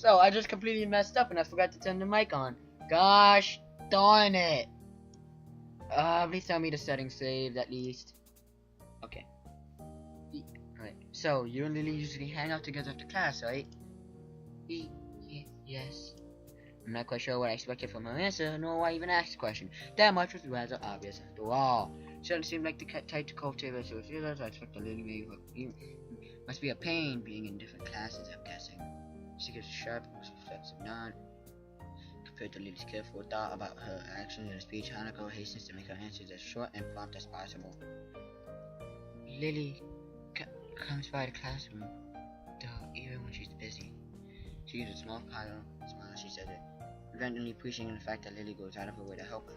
So, I just completely messed up and I forgot to turn the mic on. Gosh darn it. Please tell me the settings saved at least. Okay. Alright, so you and Lily usually hang out together after class, right? Yes. I'm not quite sure what I expected from her answer, nor why I even asked the question. That much was rather obvious after all. She doesn't seem like the type to cultivate social skills. I expect that Lily must be a pain being in different classes, I'm guessing. She gives a sharp, reflexive nod. Compared to Lily's careful thought about her actions and speech, Hanako hastens to make her answers as short and prompt as possible. Lily comes by the classroom, though, even when she's busy. She uses a small smile as she says it, evidently appreciating the fact that Lily goes out of her way to help her.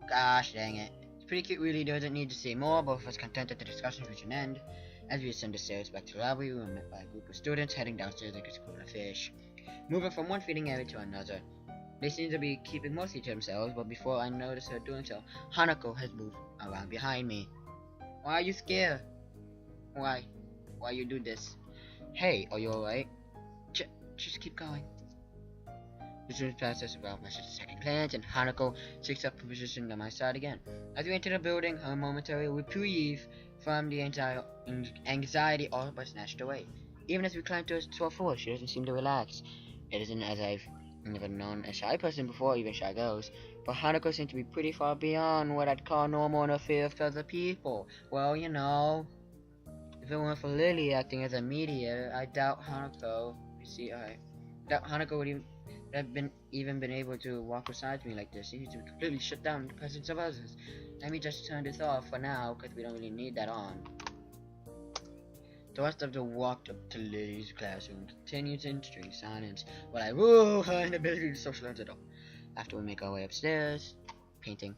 Gosh dang it. It's pretty cute, really doesn't need to say more, both of us content that the discussion reach an end. As we ascend the stairs back to the lobby, we were met by a group of students heading downstairs like a school of fish, moving from one feeding area to another. They seem to be keeping mostly to themselves, but before I notice her doing so, Hanako has moved around behind me. Why are you scared? Why you do this? Hey, are you alright? Just keep going. The students pass us about my second glance, and Hanako takes up a position on my side again. As we enter the building, her momentary reprieve from the anxiety all but snatched away. Even as we climb to her 12th floor, she doesn't seem to relax. It isn't as I've never known a shy person before, even shy girls, but Hanako seems to be pretty far beyond what I'd call normal in her fear of other people. Well, you know, if it weren't for Lily acting as a mediator, I doubt Hanako would even been able to walk beside me like this. She needs to completely shut down in the presence of others. Let me just turn this off for now, because we don't really need that on. The rest of the walk up to Lily's classroom continues in strange silence, while I woo her inability to socialize at all. After we make our way upstairs, painting.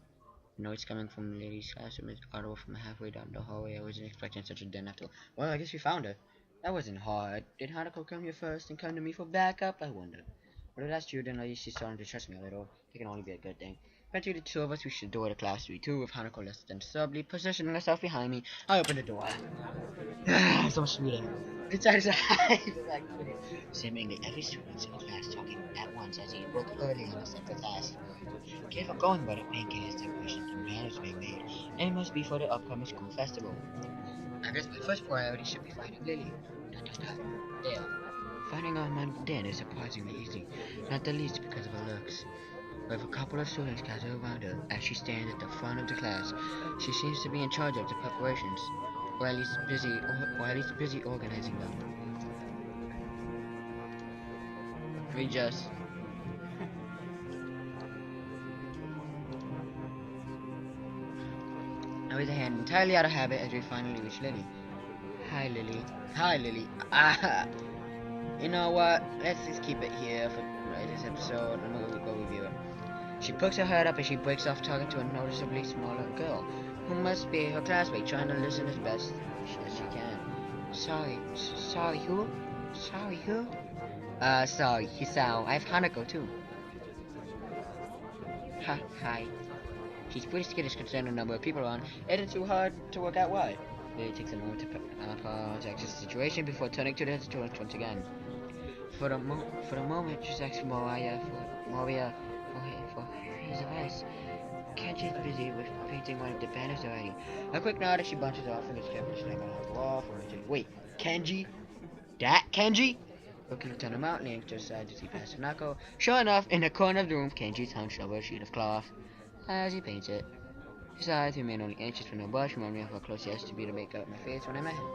The noise coming from Lily's classroom is audible from halfway down the hallway. I wasn't expecting such a din after all. Well, I guess we found her. That wasn't hard. Did Hanako come here first and come to me for backup? I wonder. But if that's true, then at least she's starting to trust me a little. It can only be a good thing. Eventually, the two of us reached the door to class 3-2, with Hanako less than subtly positioning herself behind me. I opened the door. So much sweeter. Inside is seemingly every student in the class talking at once as he woke early on the central class. Careful going by the pancakes, decorations, and banners being made, and it must be for the upcoming school festival. I guess my first priority should be finding Lily. There. Finding her among den is surprisingly easy, not the least because of her looks. With a couple of students gathered around her as she stands at the front of the class, she seems to be in charge of the preparations, or at least busy organizing them. We just I raise a hand entirely out of habit as we finally reach Lily. Hi, Lily. Hi, Lily. You know what? Let's just keep it here for this episode. I'm gonna go review it. She pokes her head up and she breaks off talking to a noticeably smaller girl, who must be her classmate, trying to listen as best as she can. Sorry, who? Sorry, who? Sorry, Hisao. I have Hanako too. Hi. She's pretty skittish considering the number of people around. It isn't too hard to work out why. Lily takes a moment to apologize for the situation before turning to the students once again. For the moment, she's asking Moria for his advice. Kenji's busy with painting one of the banners already. A quick nod as she bunches off and is carefully slamming on the wall for a wait, Kenji? That Kenji? Looking to turn him out, leaning to the side to see past Hanako. Sure enough, in the corner of the room, Kenji's hunched over a sheet of cloth as he paints it. His eyes remain only inches from the brush, reminding me of how close he has to be to make out my face when I met him.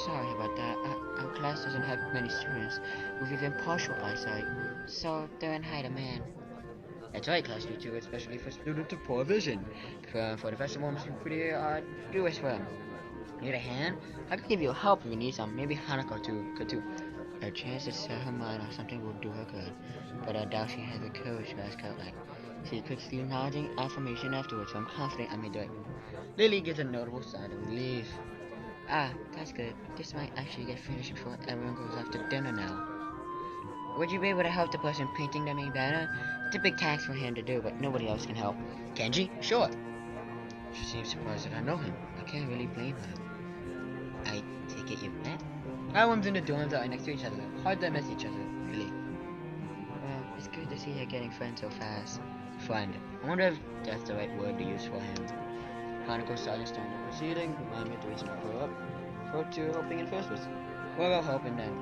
Sorry about that. Our class doesn't have many students with even partial eyesight, so they're in hide of man. That's right, class 2, especially for students of poor vision. For the festival, must be pretty arduous for them. Need a hand? I could give you help if you need some. Maybe Hanako could too. A chance to set her mind on something will do her good, but I doubt she has the courage to ask out like. She quickly nodding affirmation afterwards, so I'm confident I may do it. Lily gives a notable sigh of relief. That's good. This might actually get finished before everyone goes off to dinner now. Would you be able to help the person painting the main banner? It's a big task for him to do, but nobody else can help. Kenji? Sure. She seems surprised that I know him. I can't really blame her. I take it you've met? Our rooms and the dorms are next to each other. Hard to miss each other, really. see her getting friends so fast. Friend. I wonder if that's the right word to use for him. Hanako's silence during the proceeding remind me of the reason I grew up. For to helping in first place. What about helping then?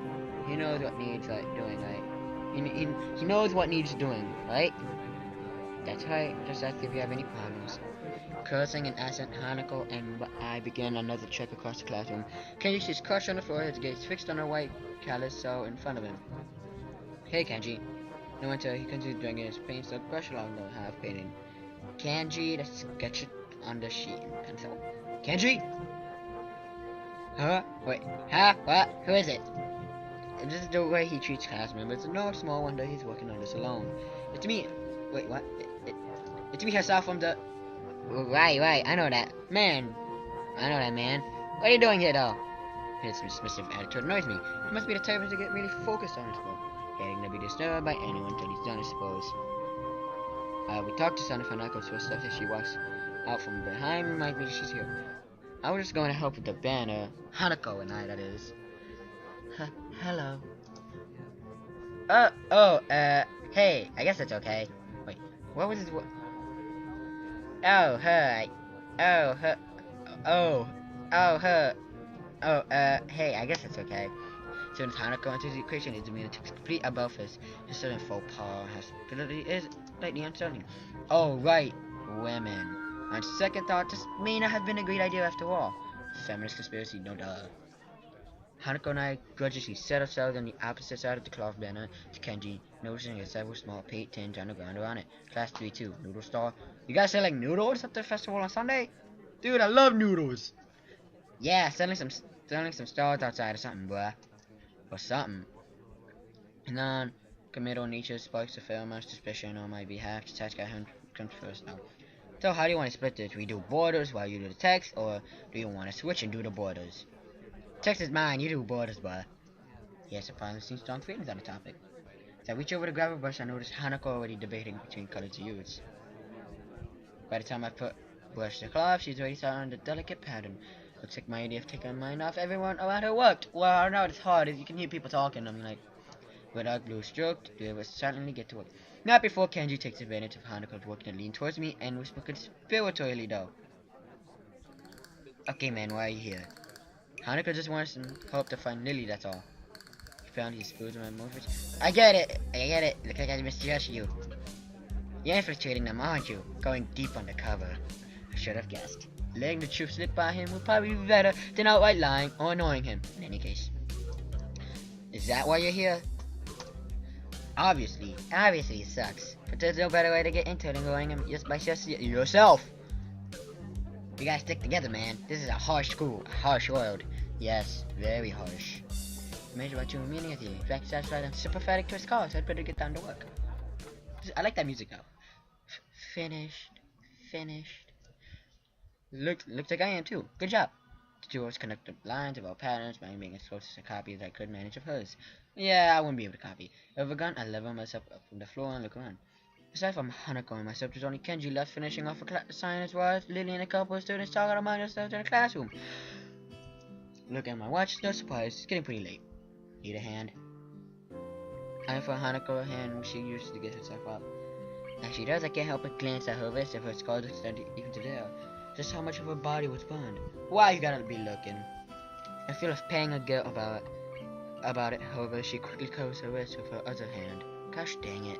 He knows what needs doing, right? He knows what needs doing, right? That's right. Just ask if you have any problems. Cursing and asking Hanako and I began another trek across the classroom. Kenji sees crushed on the floor, his gaze fixed on a white calisel in front of him. Hey Kenji. No until he continues drinking his paint still brush along the half painting. Kenji, let's sketch it on the sheet and pencil. Kenji? Huh? Wait, huh? What? Who is it? This is the way he treats class members. It's no small wonder he's working on this alone. It's me. Wait, what? It's me herself from the... Right, I know that. Man. I know that, man. What are you doing here, though? His dismissive attitude annoys me. He must be the type to get really focused on his work. Hating to be disturbed by anyone until he's done, I suppose. We talked to Son of Hanako's first stuff as she walks out from behind. Reminds me that she's here. I was just going to help with the banner. Hanako and I, that is. Hello. Hey, I guess it's okay. Wait, what was his word? Oh, her. Hey, I guess it's okay. Soon as Hanako enters the equation, his demeanor takes complete above his sudden faux pas hostility is slightly uncertain. Oh, right, women. On second thought, this may not have been a great idea after all. Feminist conspiracy, no duh. Hanako and I grudgingly set ourselves on the opposite side of the cloth banner to Kenji, noticing a several small paint tins on the ground around it. Class 3-2, noodle store. You guys selling noodles at the festival on Sunday? Dude, I love noodles! Yeah, selling some stalls outside or something, bruh. Or something. Non-committal nature sparks a fair amount of suspicion on my behalf. The task guy comes first now. So how do you want to split this? We do borders while you do the text, or do you want to switch and do the borders? Text is mine, you do borders, bruh. Yes, I finally seen strong feelings on the topic. As I reach over to grab a brush, I notice Hanako already debating between colors to use. By the time I brush the cloth, she's already starting on the delicate pattern. Looks like my idea of taking my mind off everyone around her worked. Well, I know it's hard, you can hear people talking, I'm like, with our blue stroke, they will certainly get to work. Not before Kenji takes advantage of Hanako's working to lean towards me and whisper conspiratorially though. Okay man, why are you here? Hanako just wants some help to find Lily, that's all. He found his foods in my motivation. I get it. Looks like I misjudged you. You're infiltrating them, aren't you? Going deep undercover. I should have guessed. Letting the truth slip by him would probably be better than outright lying or annoying him, in any case. Is that why you're here? Obviously it sucks. But there's no better way to get into it than going just by yourself. You guys stick together, man. This is a harsh school, a harsh world. Yes, very harsh. Imagine about you and meaning with you. In fact, satisfied and sympathetic to his cause, I'd better get down to work. I like that music though. Finished. Looks like I am too. Good job. The two of us connected lines of our patterns by making as close as a copy as I could manage of hers. Yeah, I wouldn't be able to copy. Overgone, I level myself up from the floor and look around. Aside from Hanako and myself, there's only Kenji left finishing off a assignment as well as Lily and a couple of students talking among themselves in the classroom. Look at my watch, no surprise, it's getting pretty late. Need a hand? I offer Hanako a hand she uses to get herself up. As she does, I can't help but glance at her wrist if her scars extended even to there. Just how much of her body was burned. Why you gotta be looking? I feel a pang of guilt about it, however, she quickly covers her wrist with her other hand. Gosh dang it.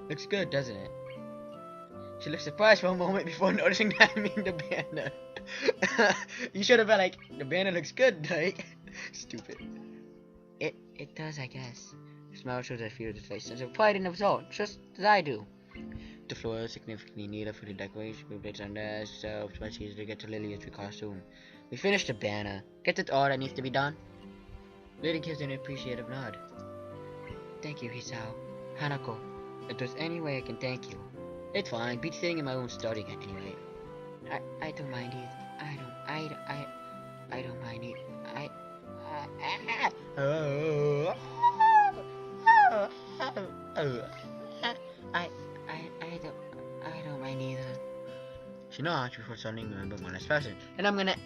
Looks good, doesn't it? She looks surprised for a moment before noticing that I mean the banner. You should have been like, the banner looks good, right? Stupid. It does, I guess. The smile shows I feel this face sense of pride in the result, just as I do. The floor is significantly neater for the decoration, with bits on there, so it's much easier to get to Lily as we costume. We finished the banner. Get it all that needs to be done. Lily gives an appreciative nod. Thank you, Hisao. Hanako, if there's any way I can thank you. It's fine, beat sitting in my own study anyway. I don't mind it. I don't mind it. I don't mind either. She nods before suddenly remembering one last person. And I'm gonna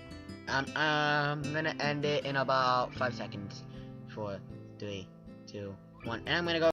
end it in about 5 seconds. 4, 3, 2, 1. And I'm gonna go